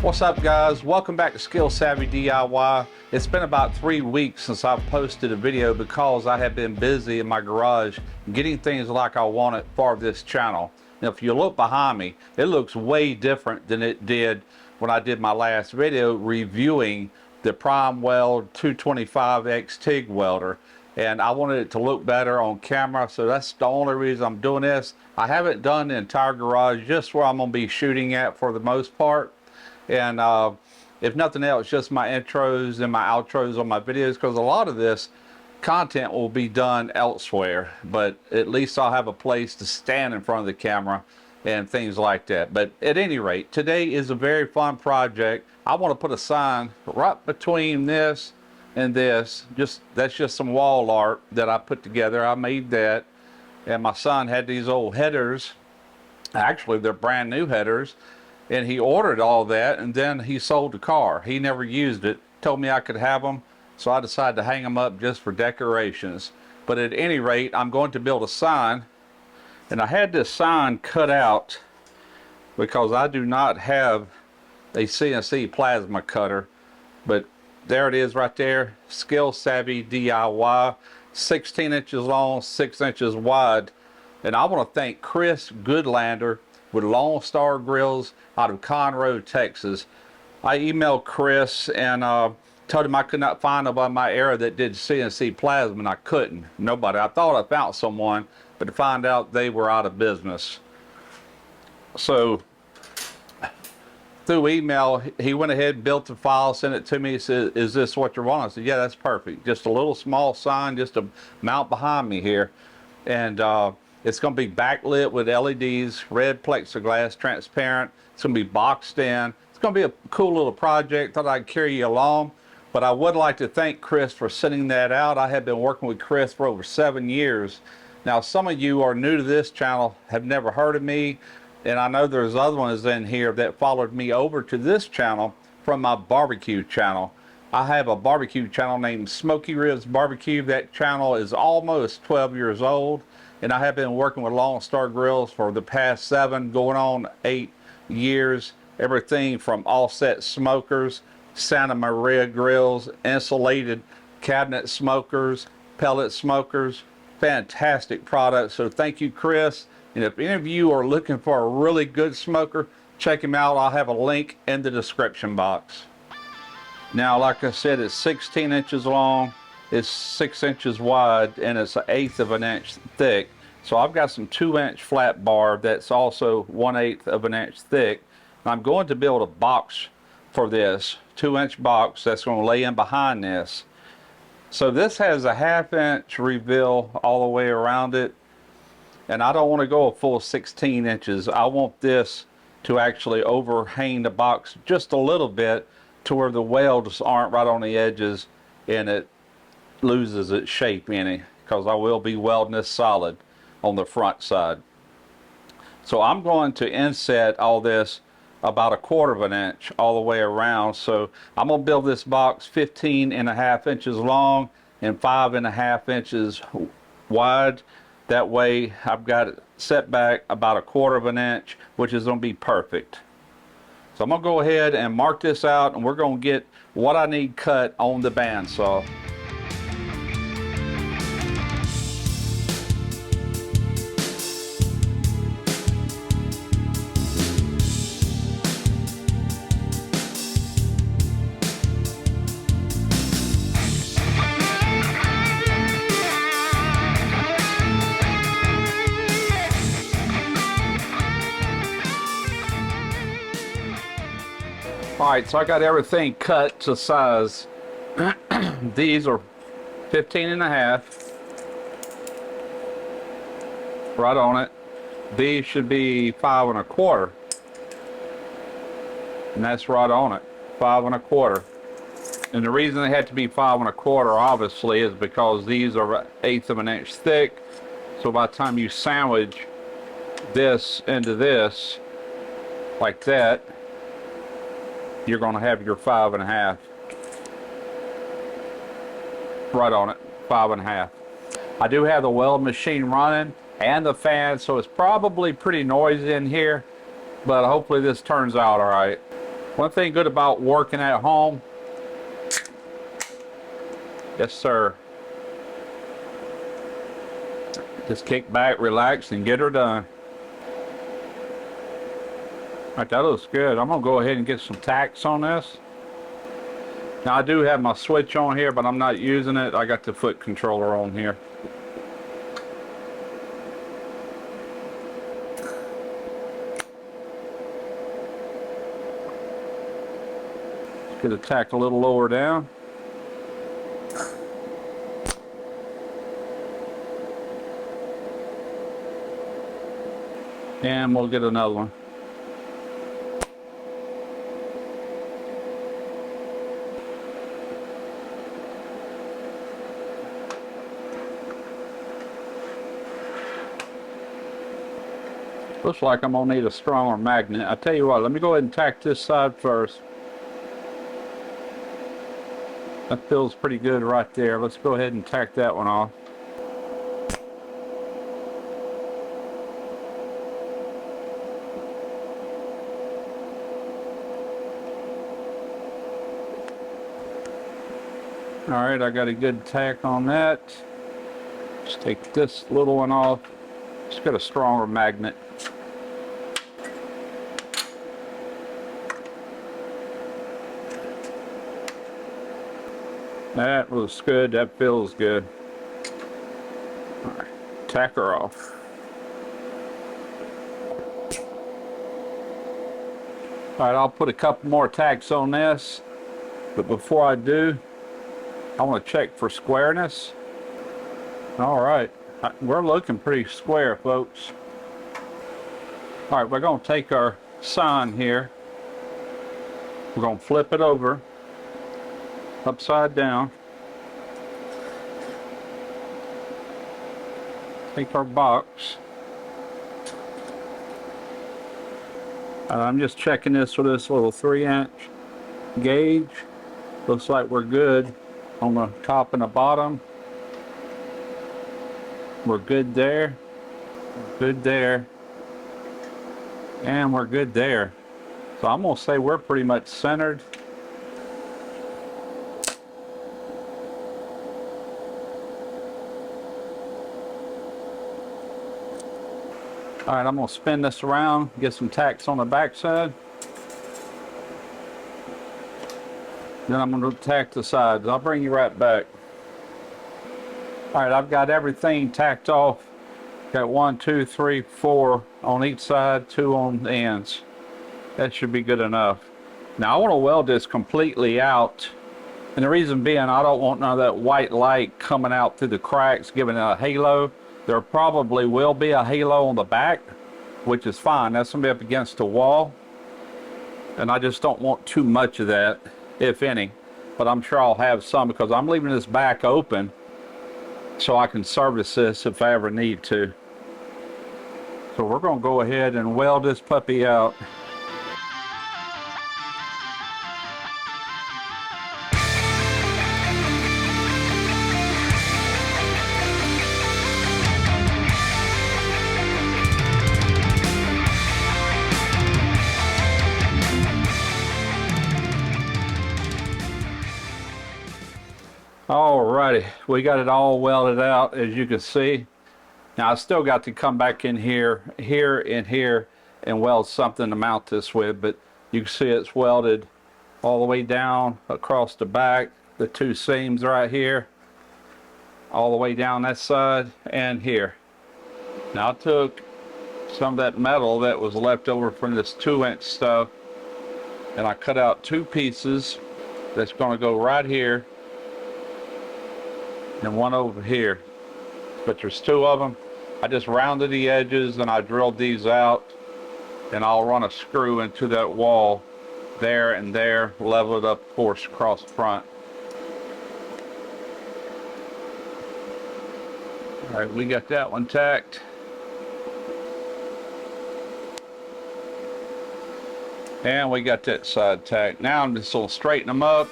What's up, guys? Welcome back to Skill Savvy DIY. It's been about 3 weeks since I've posted a video because I have been busy in my garage getting things like I wanted for this channel. Now, if you look behind me, it looks way different than it did when I did my last video reviewing the Prime Weld 225X TIG welder. And I wanted it to look better on camera, so that's the only reason I'm doing this. I haven't done the entire garage, just where I'm going to be shooting at for the most part. And if nothing else, just my intros and my outros on my videos, because a lot of this content will be done elsewhere, but at least I'll have a place to stand in front of the camera and things like that. But at any rate, today is a very fun project. I want to put a sign right between this and this. That's just some wall art that I put together. I made that, and my son had these old headers. Actually, they're brand new headers. And he ordered all that, and then he sold the car. He never used it, told me I could have them, so I decided to hang them up just for decorations. But at any rate, I'm going to build a sign, and I had this sign cut out because I do not have a CNC plasma cutter. But there it is right there, Skill Savvy DIY, 16 inches long, 6 inches wide. And I want to thank Chris Goodlander with Lone Star Grills out of Conroe, Texas. I emailed Chris and told him I could not find nobody in my area that did CNC plasma, and I couldn't. Nobody. I thought I found someone, but to find out they were out of business. So through email, he went ahead and built the file, sent it to me. He said, "Is this what you want?" I said, "Yeah, that's perfect. Just a little small sign just to mount behind me here." And it's going to be backlit with LEDs, red plexiglass, transparent. It's going to be boxed in. It's going to be a cool little project. Thought I'd carry you along. But I would like to thank Chris for sending that out. I have been working with Chris for over 7 years. Now, some of you are new to this channel, have never heard of me. And I know there's other ones in here that followed me over to this channel from my barbecue channel. I have a barbecue channel named Smoky Ribs Barbecue. That channel is almost 12 years old. And I have been working with Lone Star Grills for the past 7, going on 8 years. Everything from offset smokers, Santa Maria grills, insulated cabinet smokers, pellet smokers. Fantastic products. So thank you, Chris. And if any of you are looking for a really good smoker, check him out. I'll have a link in the description box. Now, like I said, it's 16 inches long. It's 6 inches wide, and it's 1/8 of an inch thick. So I've got some 2-inch flat bar that's also 1/8 of an inch thick. And I'm going to build a box for this 2-inch box that's going to lay in behind this. So this has a 1/2 inch reveal all the way around it, and I don't want to go a full 16 inches. I want this to actually overhang the box just a little bit to where the welds aren't right on the edges and it loses its shape any, because I will be welding this solid on the front side. So I'm going to inset all this about 1/4 of an inch all the way around. So I'm going to build this box 15.5 inches long and 5.5 inches wide. That way I've got it set back about 1/4 of an inch, which is going to be perfect. So I'm going to go ahead and mark this out, and we're going to get what I need cut on the bandsaw. Alright, so I got everything cut to size. These are 15.5. Right on it. These should be 5 1/4. And that's right on it. 5 1/4. And the reason they had to be 5 1/4 obviously is because these are 1/8 of an inch thick. So by the time you sandwich this into this like that, you're going to have your 5.5 right on it. 5.5. I do have the weld machine running and the fan, so it's probably pretty noisy in here, but hopefully this turns out all right. One thing good about working at home, yes sir, just kick back, relax, and get her done. All right, that looks good. I'm gonna go ahead and get some tacks on this. Now I do have my switch on here, but I'm not using it. I got the foot controller on here. Get the tack a little lower down. And we'll get another one. Looks like I'm gonna need a stronger magnet. I tell you what, let me go ahead and tack this side first. That feels pretty good right there. Let's go ahead and tack that one off. All right, I got a good tack on that. Just take this little one off. Just got a stronger magnet. That was good. That feels good. All right, tack her off. All right, I'll put a couple more tacks on this, but before I do, I want to check for squareness. All right, we're looking pretty square, folks. All right, we're going to take our sign here. We're going to flip it over, upside down. Take our box. And I'm just checking this with this little 3-inch gauge. Looks like we're good on the top and the bottom. We're good there. Good there. And we're good there. So I'm gonna say we're pretty much centered. All right, I'm gonna spin this around, get some tacks on the back side. Then I'm gonna tack the sides. I'll bring you right back. All right, I've got everything tacked off. Got 1, 2, 3, 4 on each side, 2 on the ends. That should be good enough. Now I want to weld this completely out. And the reason being, I don't want none of that white light coming out through the cracks, giving it a halo. There probably will be a halo on the back, which is fine. That's going to be up against the wall. And I just don't want too much of that, if any. But I'm sure I'll have some because I'm leaving this back open so I can service this if I ever need to. So we're going to go ahead and weld this puppy out. Alrighty, we got it all welded out, as you can see. Now I still got to come back in here, and here, and weld something to mount this with, but you can see it's welded all the way down across the back, the 2 seams right here, all the way down that side and here. Now I took some of that metal that was left over from this 2-inch stuff, and I cut out 2 pieces that's going to go right here and 1 over here, but there's 2 of them. I just rounded the edges and I drilled these out, and I'll run a screw into that wall there and there, level it up, of course, across the front. All right, we got that one tacked. And we got that side tacked. Now I'm just going to straighten them up.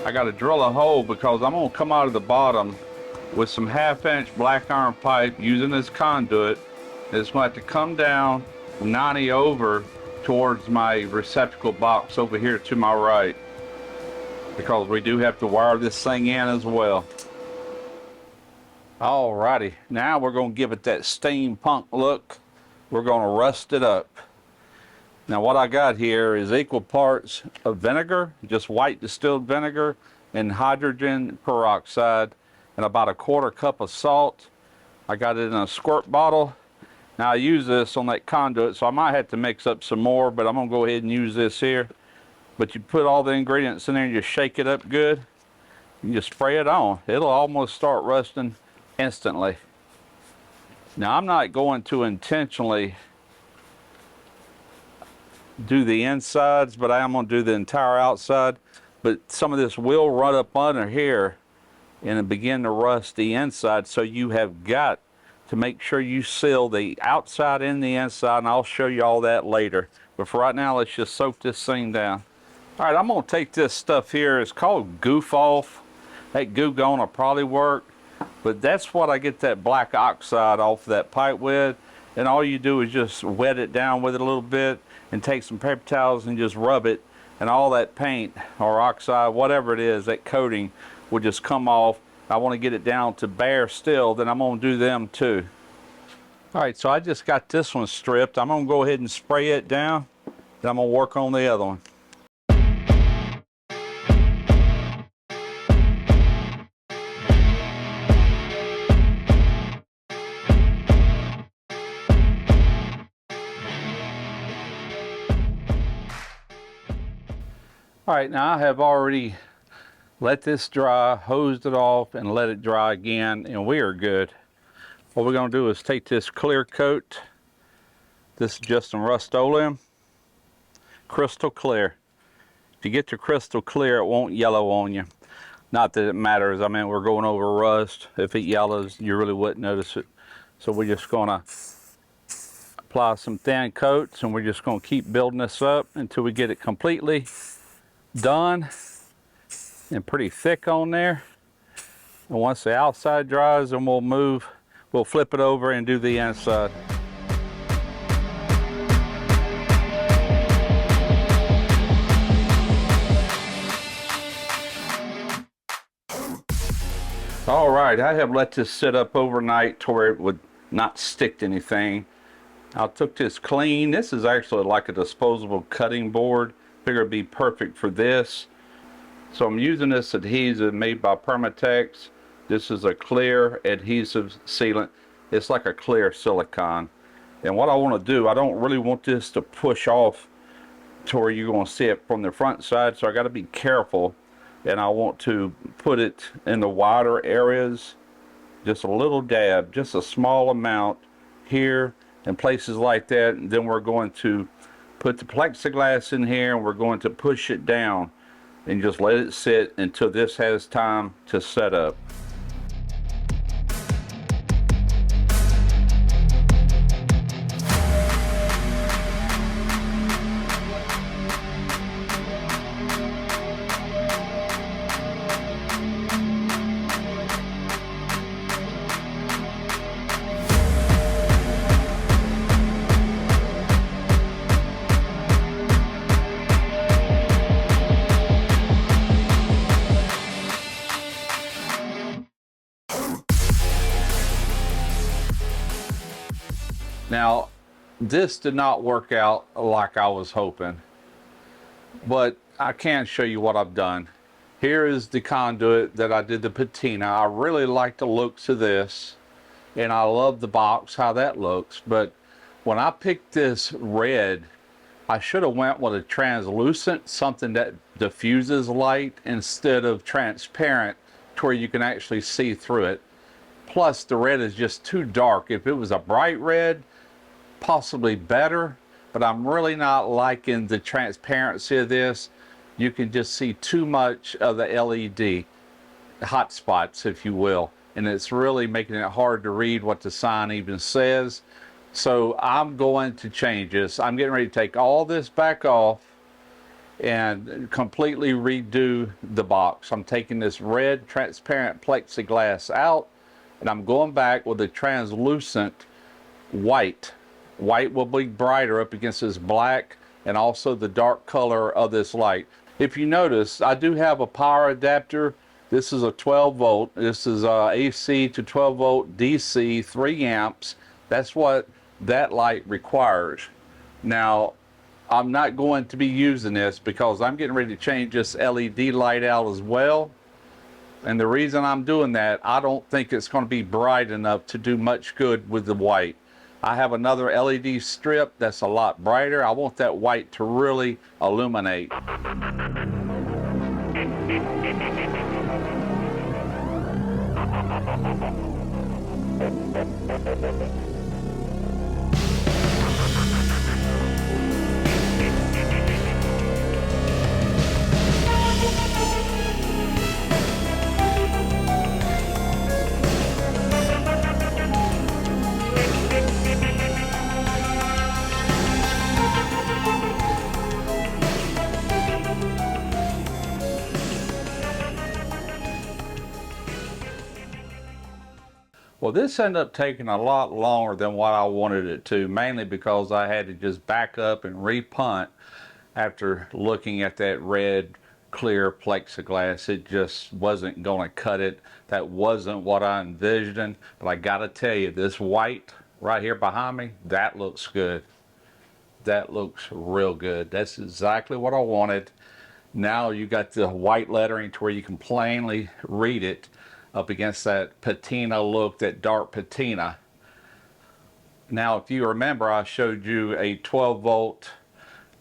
I got to drill a hole because I'm going to come out of the bottom with some 1/2-inch black iron pipe using this conduit. It's going to have to come down 90 over towards my receptacle box over here to my right, because we do have to wire this thing in as well. Alrighty, now we're going to give it that steampunk look. We're going to rust it up. Now what I got here is equal parts of vinegar, just white distilled vinegar, and hydrogen peroxide, and about 1/4 cup of salt. I got it in a squirt bottle. Now I use this on that conduit, so I might have to mix up some more, but I'm gonna go ahead and use this here. But you put all the ingredients in there and just shake it up good. You just spray it on. It'll almost start rusting instantly. Now I'm not going to intentionally do the insides, but I am going to do the entire outside. But some of this will run up under here and begin to rust the inside, so you have got to make sure you seal the outside and the inside, and I'll show you all that later. But for right now, let's just soak this thing down. All right, I'm going to take this stuff here. It's called Goof Off. That Goo Gone will probably work, but that's what I get that black oxide off that pipe with. And all you do is just wet it down with it a little bit and take some paper towels and just rub it, and all that paint or oxide, whatever it is, that coating will just come off. I want to get it down to bare still, then I'm going to do them too. All right, so I just got this one stripped. I'm going to go ahead and spray it down, then I'm going to work on the other one. All right, now I have already let this dry, hosed it off, and let it dry again, and we are good. What we're going to do is take this clear coat. This is just some Rust-Oleum, crystal clear. If you get your crystal clear, it won't yellow on you. Not that it matters. I mean, we're going over rust. If it yellows, you really wouldn't notice it. So we're just going to apply some thin coats, and we're just going to keep building this up until we get it completely done and pretty thick on there. And once the outside dries, then we'll flip it over and do the inside. All right, I have let this sit up overnight to where it would not stick to anything. I took this clean. This is actually like a disposable cutting board. Figure it'd be perfect for this. So I'm using this adhesive made by Permatex. This is a clear adhesive sealant. It's like a clear silicone. And what I want to do, I don't really want this to push off to where you're going to see it from the front side, so I got to be careful. And I want to put it in the wider areas, just a little dab, just a small amount here and places like that. And then we're going to put the plexiglass in here, and we're going to push it down and just let it sit until this has time to set up. Now, this did not work out like I was hoping, but I can show you what I've done. Here is the conduit that I did the patina. I really like the looks of this, and I love the box, how that looks. But when I picked this red, I should have went with a translucent, something that diffuses light instead of transparent to where you can actually see through it. Plus, the red is just too dark. If it was a bright red, possibly better, but I'm really not liking the transparency of this. You can just see too much of the LED hot spots, if you will, and it's really making it hard to read what the sign even says. So I'm going to change this. I'm getting ready to take all this back off, and completely redo the box. I'm taking this red transparent plexiglass out, and I'm going back with a translucent white. White will be brighter up against this black and also the dark color of this light. If you notice, I do have a power adapter. This is a 12 volt. This is AC to 12 volt DC, 3 amps. That's what that light requires. Now, I'm not going to be using this because I'm getting ready to change this LED light out as well. And the reason I'm doing that, I don't think it's going to be bright enough to do much good with the white. I have another LED strip that's a lot brighter. I want that white to really illuminate. Well, this ended up taking a lot longer than what I wanted it to, mainly because I had to just back up and repunt after looking at that red clear plexiglass. It just wasn't going to cut it. That wasn't what I envisioned. But I got to tell you, this white right here behind me, that looks good. That looks real good. That's exactly what I wanted. Now you got the white lettering to where you can plainly read it up against that patina look, that dark patina. Now, if you remember, I showed you a 12 volt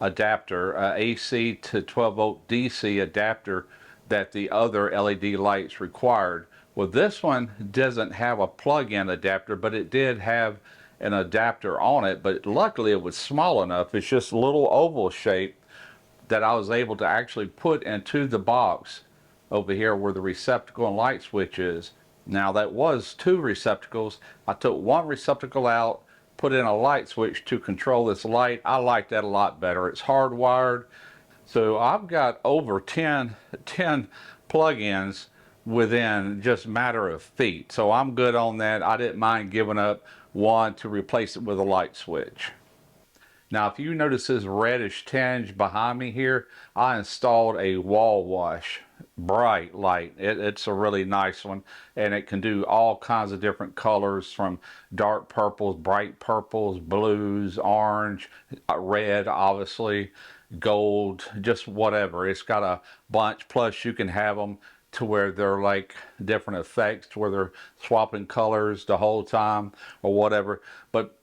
adapter, AC to 12 volt DC adapter that the other LED lights required. Well, this one doesn't have a plug-in adapter, but it did have an adapter on it, but luckily it was small enough. It's just a little oval shape that I was able to actually put into the box over here where the receptacle and light switch is. Now that was 2 receptacles. I took 1 receptacle out, put in a light switch to control this light. I like that a lot better. It's hardwired. So I've got over 10 plug-ins within just a matter of feet. So I'm good on that. I didn't mind giving up 1 to replace it with a light switch. Now, if you notice this reddish tinge behind me here, I installed a wall wash bright light. It's a really nice one, and it can do all kinds of different colors, from dark purples, bright purples, blues, orange, red, obviously, gold, just whatever. It's got a bunch, plus you can have them to where they're like different effects, to where they're swapping colors the whole time or whatever. But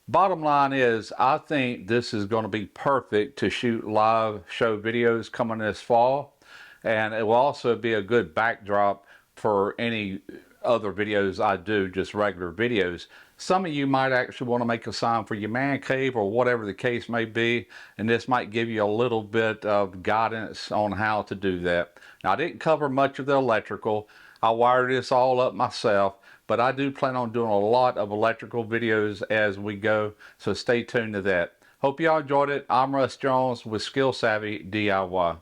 bottom line is, I think this is going to be perfect to shoot live show videos coming this fall. And it will also be a good backdrop for any other videos I do, just regular videos. Some of you might actually want to make a sign for your man cave or whatever the case may be. And this might give you a little bit of guidance on how to do that. Now, I didn't cover much of the electrical. I wired this all up myself. But I do plan on doing a lot of electrical videos as we go, so stay tuned to that. Hope y'all enjoyed it. I'm Russ Jones with Skill Savvy DIY.